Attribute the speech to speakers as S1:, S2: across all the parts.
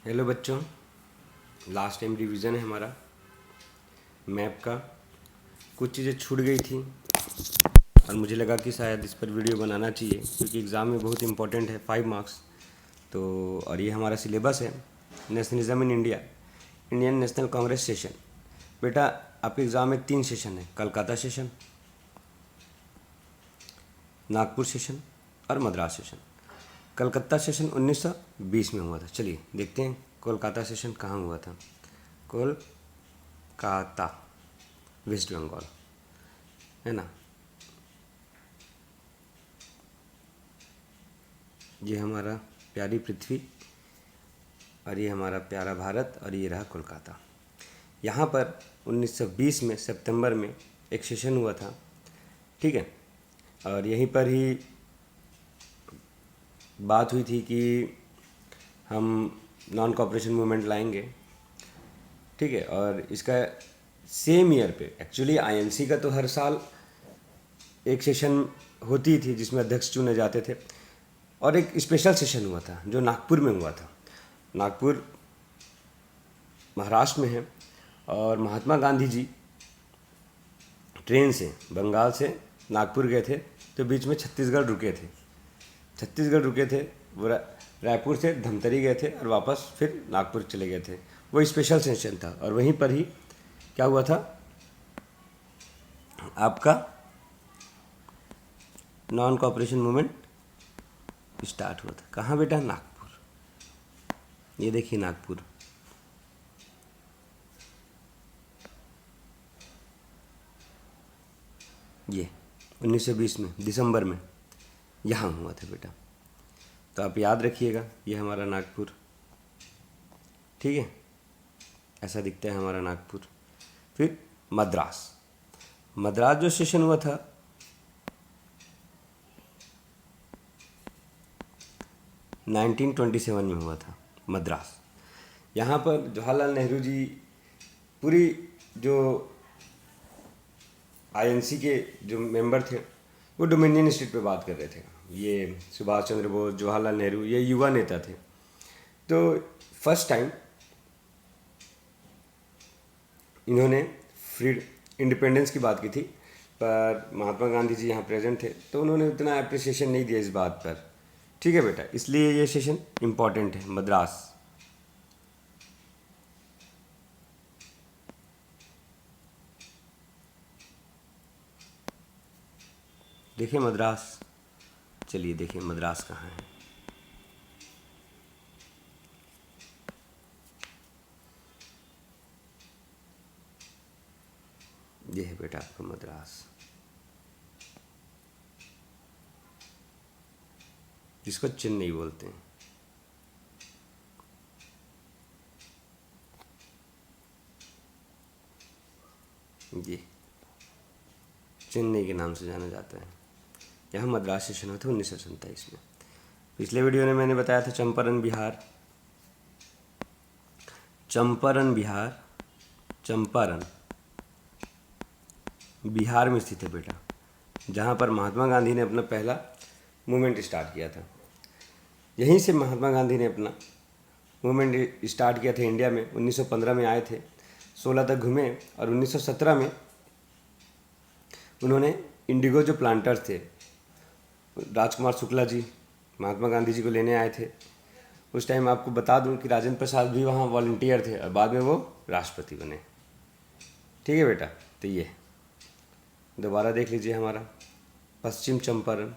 S1: Hello बच्चों, last time revision है हमारा मैप का। कुछ चीज़ें छूट गई थी और मुझे लगा कि शायद इस पर वीडियो बनाना चाहिए क्योंकि एग्ज़ाम में बहुत इंपॉर्टेंट है, 5 मार्क्स। तो और ये हमारा सिलेबस है, nationalism in India, Indian national Congress session. बेटा आपके एग्ज़ाम में 3 सेशन है, कोलकाता सेशन, नागपुर सेशन और मद्रास सेशन। कलकत्ता सेशन 1920 में हुआ था। चलिए देखते हैं कोलकाता सेशन कहाँ हुआ था। कोलकाता, वेस्ट बंगाल, है ना। ये हमारा प्यारी पृथ्वी और ये हमारा प्यारा भारत और ये रहा कोलकाता। यहाँ पर 1920 में सितंबर में एक सेशन हुआ था, ठीक है। और यहीं पर ही बात हुई थी कि हम नॉन कॉपरेशन मूवमेंट लाएंगे, ठीक है। और इसका सेम ईयर पे एक्चुअली आईएनसी का तो हर साल एक सेशन होती थी जिसमें अध्यक्ष चुने जाते थे, और एक स्पेशल सेशन हुआ था जो नागपुर में हुआ था। नागपुर महाराष्ट्र में है और महात्मा गांधी जी ट्रेन से बंगाल से नागपुर गए थे, तो बीच में छत्तीसगढ़ रुके थे। वो रायपुर से धमतरी गए थे और वापस फिर नागपुर चले गए थे। वो स्पेशल सेशन था और वहीं पर ही क्या हुआ था, आपका नॉन कॉपरेशन मूवमेंट स्टार्ट हुआ था। कहाँ बेटा? नागपुर। ये देखिए नागपुर, ये 1920 में दिसंबर में यहाँ हुआ था बेटा। तो आप याद रखिएगा, ये हमारा नागपुर, ठीक है। ऐसा दिखता है हमारा नागपुर। फिर मद्रास जो सेशन हुआ था 1927 में हुआ था मद्रास। यहाँ पर जवाहरलाल नेहरू जी पूरी जो आईएनसी के जो मेंबर थे वो डोमिनियन स्टेट पे बात कर रहे थे। ये सुभाष चंद्र बोस, जवाहरलाल नेहरू, ये युवा नेता थे। तो फर्स्ट टाइम इन्होंने फ्री इंडिपेंडेंस की बात की थी, पर महात्मा गांधी जी यहाँ प्रेजेंट थे तो उन्होंने उतना अप्रिसिएशन नहीं दिया इस बात पर, ठीक है बेटा। इसलिए ये सेशन इम्पॉर्टेंट है, मद्रास। देखिए मद्रास, चलिए देखिए मद्रास कहाँ है। ये है बेटा आपका मद्रास, जिसको चेन्नई बोलते हैं। ये चेन्नई के नाम से जाना जाता है। यहाँ मद्रास सेशन हुआ था 1927 में। पिछले वीडियो में मैंने बताया था चंपारण बिहार में स्थित है बेटा, जहाँ पर महात्मा गांधी ने अपना पहला मूवमेंट स्टार्ट किया था। यहीं से महात्मा गांधी ने अपना मूवमेंट स्टार्ट किया था इंडिया में। 1915 में आए थे, 16 तक घूमे और 1917 में उन्होंने इंडिगो जो प्लांटर्स थे, राजकुमार शुक्ला जी महात्मा गांधी जी को लेने आए थे। उस टाइम आपको बता दूं कि राजेंद्र प्रसाद भी वहाँ वॉलंटियर थे और बाद में वो राष्ट्रपति बने, ठीक है बेटा। तो ये दोबारा देख लीजिए हमारा पश्चिम चंपारण,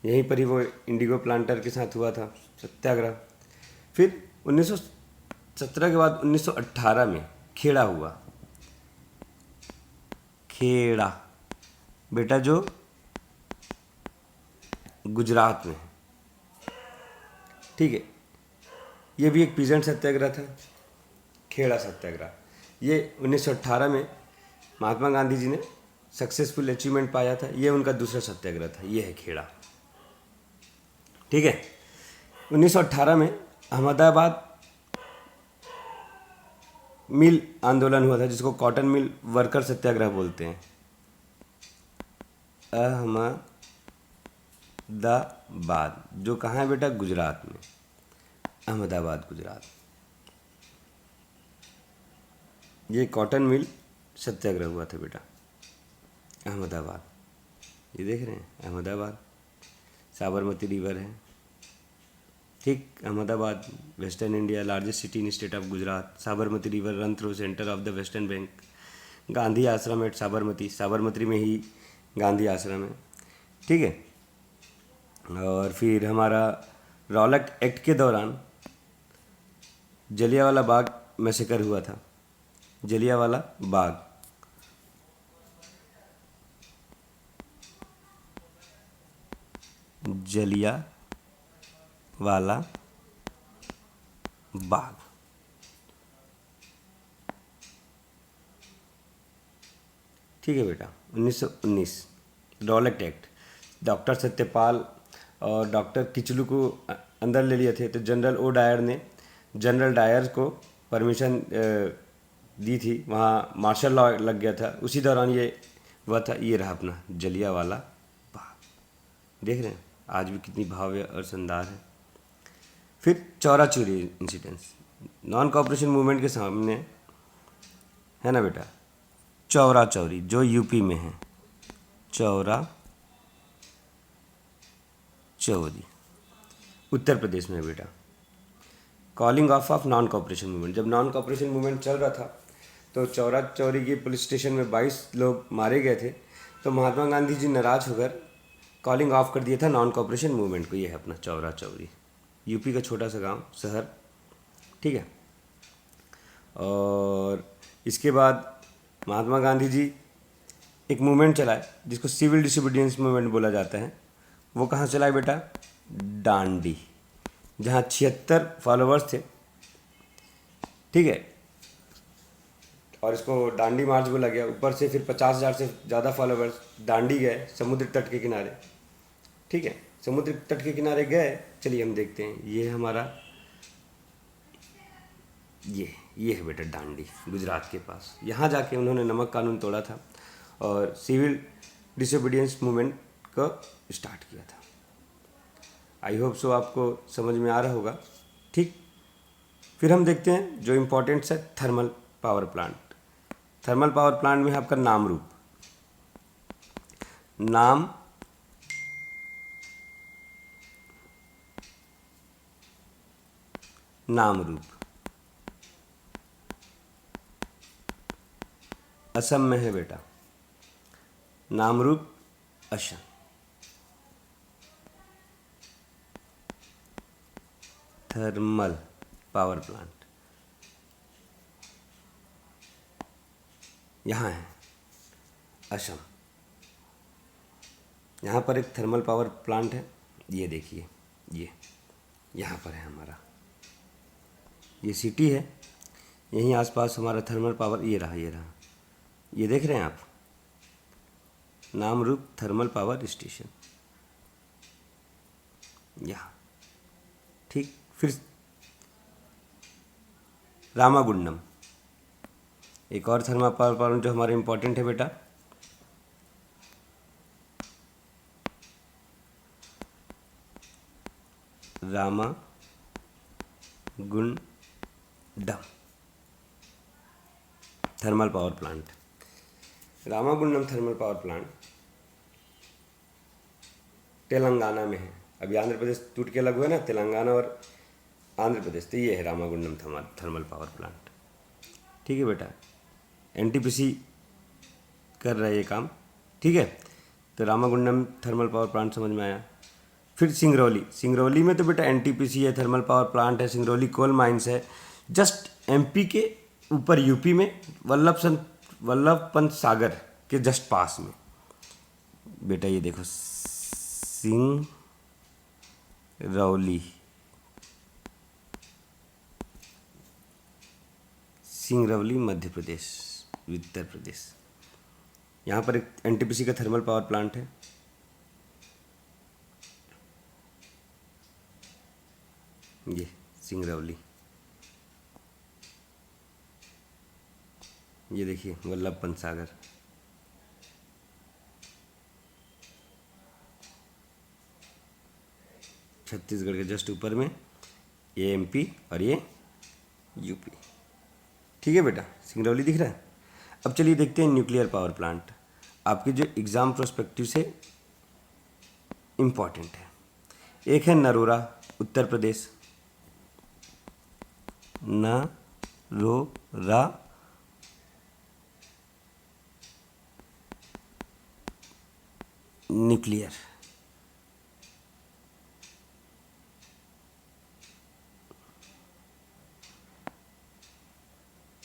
S1: यहीं पर ही वो इंडिगो प्लांटर के साथ हुआ था सत्याग्रह। फिर 1917 के बाद 1918 में खेड़ा हुआ। खेड़ा बेटा जो गुजरात में है, ठीक है। ये भी एक पीजेंट सत्याग्रह था, खेड़ा सत्याग्रह। ये 1918 में महात्मा गांधी जी ने सक्सेसफुल अचीवमेंट पाया था। ये उनका दूसरा सत्याग्रह था। ये है खेड़ा, ठीक है। 1918 में अहमदाबाद मिल आंदोलन हुआ था, जिसको कॉटन मिल वर्कर सत्याग्रह बोलते हैं। अहमदाबाद जो कहाँ है बेटा? गुजरात में, अहमदाबाद गुजरात। ये कॉटन मिल सत्याग्रह हुआ था बेटा, अहमदाबाद। ये देख रहे हैं अहमदाबाद, साबरमती रिवर है, ठीक। Ahmedabad western India, largest city in state of Gujarat. Sabarmati river run through centre of the western bank. Gandhi आश्रम एट साबरमती, साबरमती में ही गांधी आश्रम है, ठीक है। और फिर हमारा रॉलक एक्ट के दौरान जलियांवाला बाग मैसेकर हुआ था, जलियांवाला बाग। जलियांवाला बाग, ठीक है बेटा, 1919 रॉलक एक्ट। डॉक्टर सत्यपाल और डॉक्टर किचलू को अंदर ले लिए थे, तो जनरल ओ डायर ने जनरल डायर को परमिशन दी थी, वहाँ मार्शल लॉ लग गया था, उसी दौरान ये हुआ था। ये रहा अपना जलियांवाला बाग, देख रहे हैं आज भी कितनी भव्य और शानदार है। फिर Chaura Chauri incidents, non cooperation movement के सामने है ना बेटा, चौरा चौरी जो यूपी में है, चौरा चौरी उत्तर प्रदेश में है बेटा। Calling of non cooperation movement, जब नॉन कॉपरेशन मूवमेंट चल रहा था तो चौरा चौरी की पुलिस स्टेशन में 22 लोग मारे गए थे, तो महात्मा गांधी जी नाराज होकर कॉलिंग ऑफ कर दिया था नॉन कॉपरेशन मूवमेंट को। ये है अपना चौरा चौरी, यूपी का छोटा सा गांव शहर, ठीक है। और इसके बाद महात्मा गांधी जी एक मूवमेंट चलाए जिसको सिविल डिसोबीडियंस मूवमेंट बोला जाता है। वो कहाँ चलाए बेटा, डांडी, जहाँ 76 फॉलोअर्स थे, ठीक है। और इसको डांडी मार्च बोला गया। ऊपर से फिर 50,000 से ज़्यादा फॉलोअर्स डांडी गए समुद्र तट के किनारे, ठीक है। समुद्र तट के किनारे गए, चलिए हम देखते हैं। ये हमारा ये है बेटा डांडी, गुजरात के पास। यहाँ जाके उन्होंने नमक कानून तोड़ा था और सिविल डिसोबीडियंस मूवमेंट को स्टार्ट किया था। आई होप सो आपको समझ में आ रहा होगा, ठीक। फिर हम देखते हैं जो इम्पोर्टेंट्स है thermal power plant. Thermal power plant में है आपका नाम रूप, नाम रूप असम में है बेटा, Namrup Assam. Thermal power plant यहाँ है असम। यहाँ पर एक थर्मल पावर प्लांट है, ये देखिए, ये यहाँ पर है हमारा, ये सिटी है, यहीं आसपास हमारा थर्मल पावर, ये रहा, ये देख रहे हैं आप, नामरूप थर्मल पावर स्टेशन यहाँ, ठीक। फिर रामागुंडम, एक और थर्मल पावर प्लांट जो हमारे इम्पोर्टेंट है बेटा, Ramagundam thermal power plant. Ramagundam thermal power plant Telangana में है। अभी आंध्र प्रदेश टूट के अलग हुआ ना, तेलंगाना और आंध्र प्रदेश, तो ये है रामागुंडम थर्मल पावर प्लांट, ठीक है बेटा। एनटीपीसी कर रहा है ये काम, ठीक है। तो रामागुंडम थर्मल पावर प्लांट समझ में आया। फिर सिंगरौली में तो बेटा एनटीपीसी है, थर्मल पावर प्लांट है, सिंगरौली कोल माइंस है, जस्ट एमपी के ऊपर यूपी में वल्लभ पंत सागर के जस्ट पास में बेटा। ये देखो सिंगरौली मध्य प्रदेश, उत्तर प्रदेश। यहाँ पर एक एनटीपीसी का थर्मल पावर प्लांट है, ये सिंगरौली, ये देखिए वल्लभ पंत सागर। छत्तीसगढ़ के जस्ट ऊपर में, ये एमपी और ये यूपी, ठीक है बेटा, सिंगरौली दिख रहा है। अब चलिए देखते हैं न्यूक्लियर पावर प्लांट, आपके जो एग्ज़ाम प्रोस्पेक्टिव से इम्पॉर्टेंट है। एक है नरोरा, उत्तर प्रदेश, नरोरा न्यूक्लियर,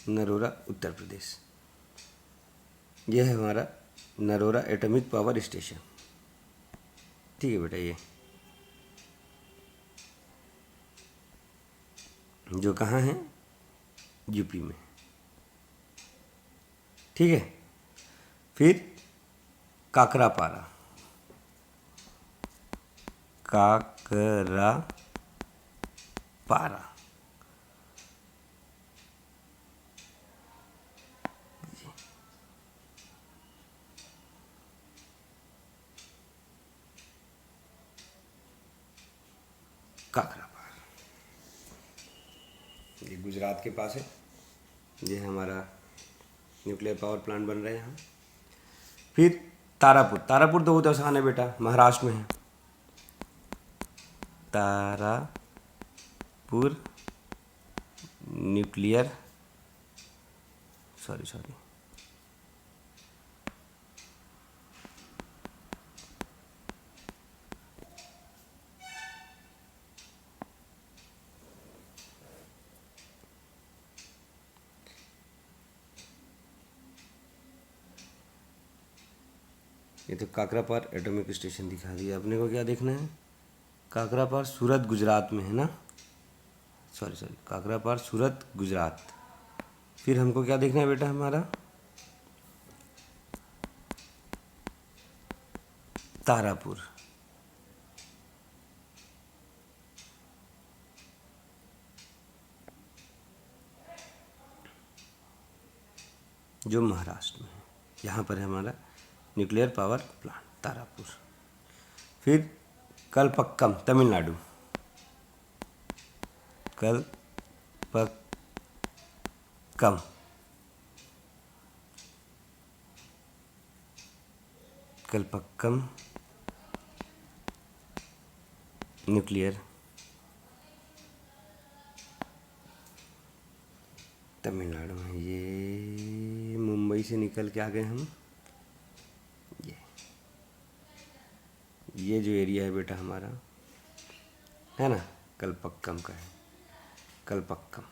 S1: नरोरा उत्तर प्रदेश, यह है हमारा नरोरा एटॉमिक पावर स्टेशन। ठीक है बेटा, ये जो कहाँ है, यूपी में। ठीक है, फिर काकरापारा, काकरापारा, काकरापारा, ये गुजरात के पास है। ये हमारा न्यूक्लियर पावर प्लांट बन रहा है यहाँ। फिर तारापुर, तारापुर तो बहुत आसान है बेटा, महाराष्ट्र में है। तारापुर न्यूक्लियर, सॉरी ये तो काकरापार एटॉमिक स्टेशन दिखा दिया। अपने को क्या देखना है, काकरापार सूरत गुजरात में है ना, सॉरी काकरापार सूरत गुजरात। फिर हमको क्या देखना है बेटा, हमारा तारापुर, जो महाराष्ट्र में है। यहाँ पर है हमारा न्यूक्लियर पावर प्लांट तारापुर। फिर कलपक्कम, तमिलनाडु, कलपक्कम, कलपक्कम न्यूक्लियर, तमिलनाडु में। ये मुंबई से निकल के आ गए हम। ये जो एरिया है बेटा हमारा, है ना, कलपक्कम का है, कलपक्कम।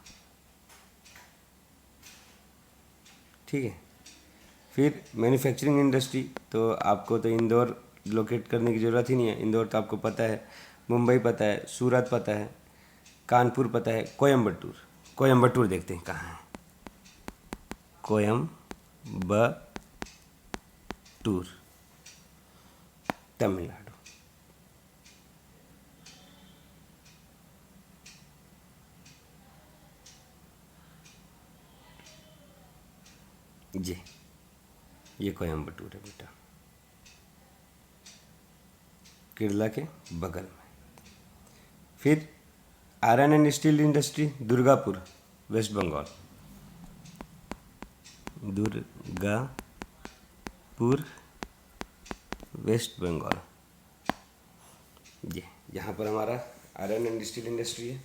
S1: ठीक है, फिर मैन्युफैक्चरिंग इंडस्ट्री, तो आपको तो इंदौर लोकेट करने की ज़रूरत ही नहीं है। इंदौर तो आपको पता है, मुंबई पता है, सूरत पता है, कानपुर पता है, कोयम्बटूर। कोयम्बटूर देखते हैं कहाँ है, कोयम्बटूर, तमिलनाडु। जी, ये कोयम्बटूर है बेटा, केरला के बगल में। फिर iron and steel industry, Durgapur, West Bengal, Durgapur, West Bengal. जी, यहाँ पर हमारा आयरन एंड स्टील इंडस्ट्री है।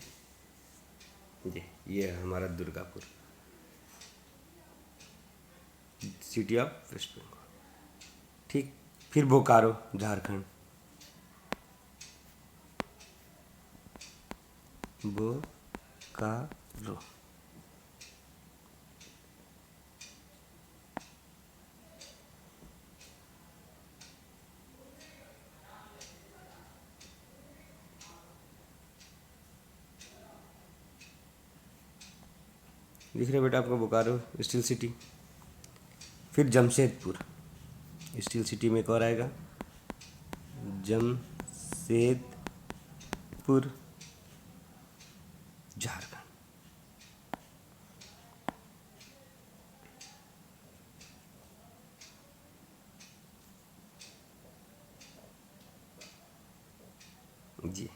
S1: जी, ये है हमारा Durgapur, city of West Bengal. ठीक, फिर बोकारो, झारखंड, बोकारो। दिख रहा है बेटा आपको बोकारो स्टील सिटी। फिर जमशेदपुर, स्टील सिटी में एक और आएगा, जमशेदपुर, झारखंड। जी,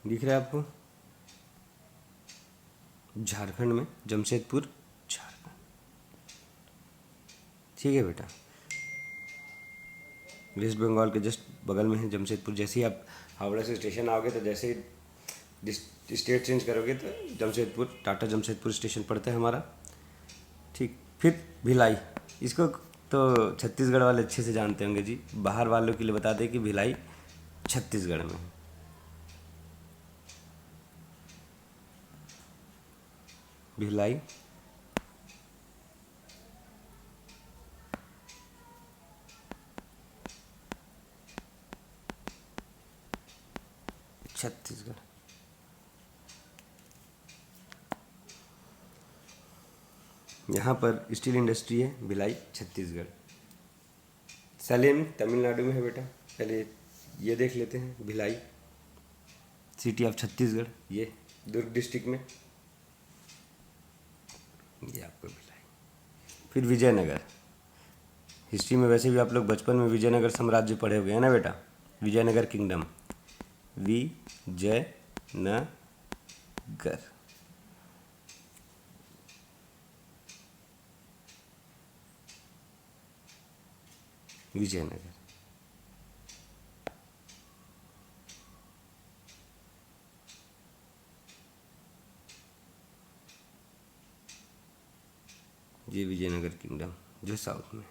S1: दिख रहा है आपको। झारखंड में जमशेदपुर, झारखंड। ठीक है बेटा, वेस्ट बंगाल के जस्ट बगल में है जमशेदपुर। जैसे ही आप हावड़ा से स्टेशन आओगे तो जैसे ही स्टेट चेंज करोगे तो जमशेदपुर, टाटा जमशेदपुर स्टेशन पड़ता है हमारा। ठीक, फिर भिलाई, इसको तो छत्तीसगढ़ वाले अच्छे से जानते होंगे जी। बाहर वालों के लिए बता दें कि भिलाई छत्तीसगढ़ में है। भिलाई छत्तीसगढ़। यहाँ पर स्टील इंडस्ट्री है, भिलाई छत्तीसगढ़। सलेम तमिलनाडु में है बेटा। पहले ये देख लेते हैं, भिलाई सिटी ऑफ छत्तीसगढ़, ये दुर्ग डिस्ट्रिक्ट में, ये आपको भिलाई। फिर विजयनगर, हिस्ट्री में वैसे भी आप लोग बचपन में विजयनगर साम्राज्य पढ़े हुए हैं ना बेटा, विजयनगर किंगडम, विजयनगर। विजयनगर, ये विजयनगर किंगडम जो साउथ में।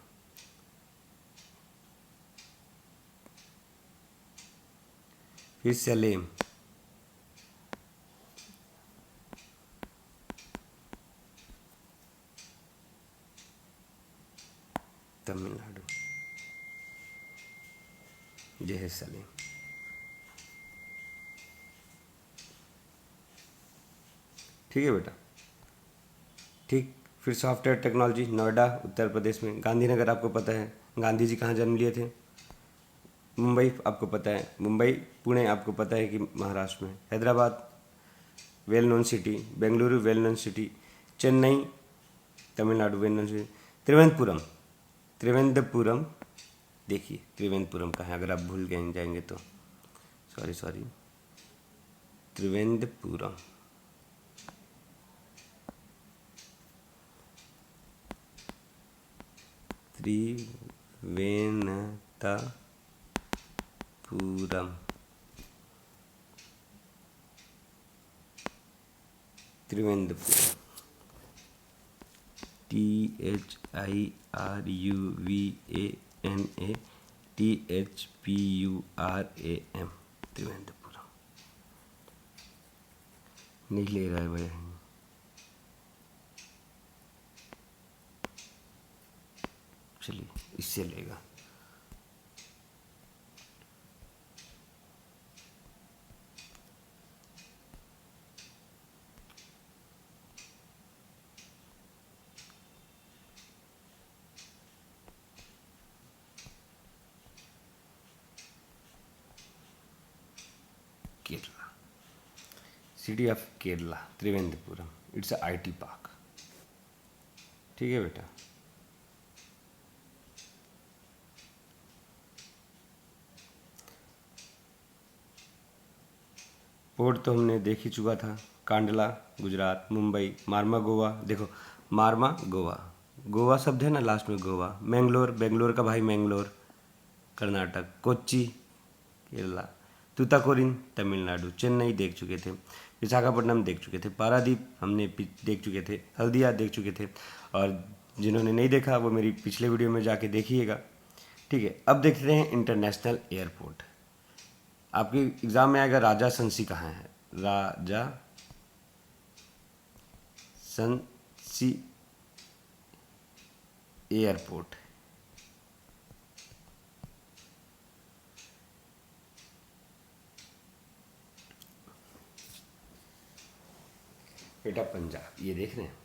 S1: फिर सलेम, तमिलनाडु, ये है सलेम। ठीक है बेटा। ठीक, फिर सॉफ्टवेयर टेक्नोलॉजी, नोएडा उत्तर प्रदेश में। गांधीनगर आपको पता है, गांधी जी कहाँ जन्म लिए थे। मुंबई आपको पता है, मुंबई पुणे आपको पता है कि महाराष्ट्र में। Hyderabad well known city, Bengaluru well known city, Chennai Tamil Nadu well known city. Trivendrapuram, Trivendrapuram, देखिए त्रिवेंद्रपुरम कहाँ है, अगर आप भूल गए जाएंगे तो सॉरी, त्रिवेंद्रपुरम, त्रिवेंद्रपुरम, त्रिवेंद्रपुरम, THIRUVANA, त्रिवेंद्रपुरम। नहीं ले रहा है भैया, चलिए इससे लेगा। Kerala, city of Kerala Trivendrapuram, it's a IT park. ठीक है बेटा। पोर्ट तो हमने देख ही चुका था, कांडला गुजरात, मुंबई, मारमा गोवा। देखो मारमा गोवा, गोवा शब्द है ना लास्ट में, गोवा। मैंगलोर, बेंगलोर का भाई मैंगलोर कर्नाटक, कोच्चि केरला, तूताकोरिन तमिलनाडु, चेन्नई देख चुके थे, विशाखापट्टनम देख चुके थे, पारादीप हमने देख चुके थे, हल्दिया देख चुके थे। और जिन्होंने नहीं देखा वो मेरी पिछले वीडियो में जाके देखिएगा। ठीक है, अब देखते हैं इंटरनेशनल एयरपोर्ट। आपके एग्ज़ाम में आएगा राजा संसी कहाँ है, राजा संसी एयरपोर्ट। बेटा पंजाब, ये देख रहे हैं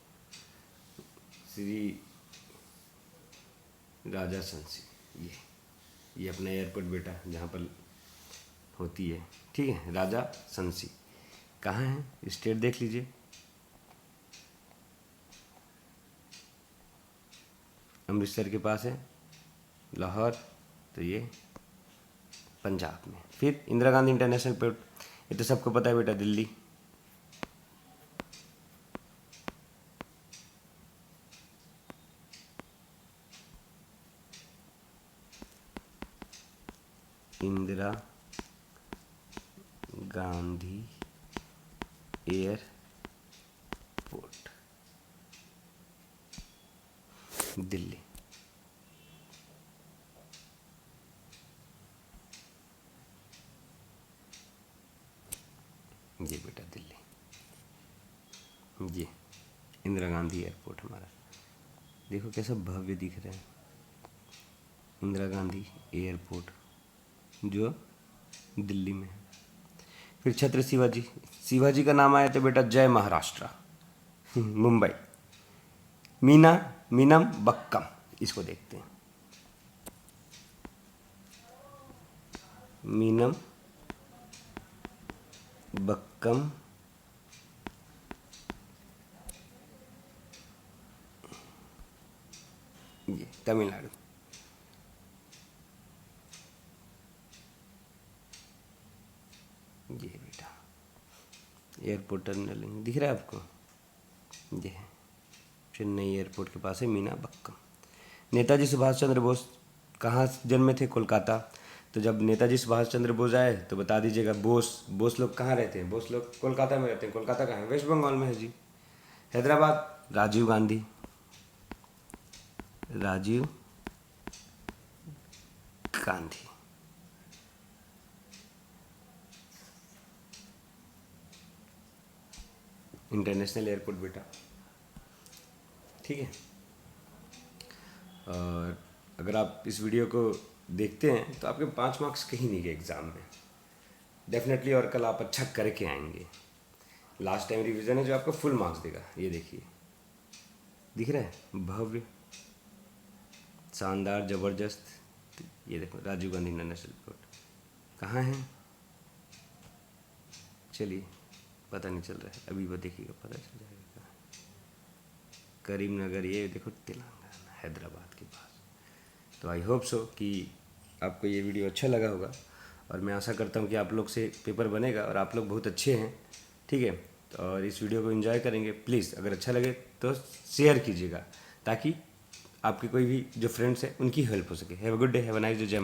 S1: श्री राजा संसी, ये अपना एयरपोर्ट बेटा जहाँ पर होती है। ठीक है, राजा संसी कहाँ है, स्टेट देख लीजिए, अमृतसर के पास है, लाहौर, तो ये पंजाब में। फिर इंदिरा गांधी इंटरनेशनल एयरपोर्ट, ये तो सबको पता है बेटा, दिल्ली। इंदिरा गांधी एयरपोर्ट, दिल्ली। ये बेटा दिल्ली, ये इंदिरा गांधी एयरपोर्ट हमारा, देखो कैसा भव्य दिख रहा है, इंदिरा गांधी एयरपोर्ट जो दिल्ली में है। फिर छत्र शिवाजी, शिवाजी का नाम आया तो बेटा जय महाराष्ट्र, मुंबई। मीना मीनम बक्कम, इसको देखते हैं। मीनम बक्कम ये तमिलनाडु। ये बेटा एयरपोर्ट टर्मिनल दिख रहा है आपको, ये है चेन्नई एयरपोर्ट के पास है मीना बक्कम। नेताजी सुभाष चंद्र बोस कहाँ जन्मे थे? कोलकाता। तो जब नेताजी सुभाष चंद्र बोस आए तो बता दीजिएगा, बोस लोग कहाँ रहते हैं? बोस लोग कोलकाता में रहते हैं। कोलकाता कहाँ है? वेस्ट बंगाल में है जी। हैदराबाद राजीव गांधी, राजीव गांधी। इंटरनेशनल एयरपोर्ट बेटा, ठीक है। और अगर आप इस वीडियो को देखते हैं तो आपके 5 मार्क्स कहीं नहीं गए एग्ज़ाम में डेफिनेटली, और कल आप अच्छा करके आएंगे। लास्ट टाइम रिवीजन है जो आपको फुल मार्क्स देगा। ये देखिए, दिख रहा है, भव्य, शानदार, ज़बरदस्त। ये देखो राजीव गांधी इंटरनेशनल एयरपोर्ट कहाँ है? चलिए, पता नहीं चल रहा है, अभी वो देखिएगा पता चल जाएगा। करीमनगर, ये देखो तेलंगाना, हैदराबाद के पास। तो आई होप सो कि आपको ये वीडियो अच्छा लगा होगा, और मैं आशा करता हूँ कि आप लोग से पेपर बनेगा और आप लोग बहुत अच्छे हैं, ठीक है। तो और इस वीडियो को एंजॉय करेंगे। प्लीज़ अगर अच्छा लगे तो शेयर कीजिएगा, ताकि आपके कोई भी जो फ्रेंड्स हैं उनकी हेल्प हो सके। Have a good day, have a nice day.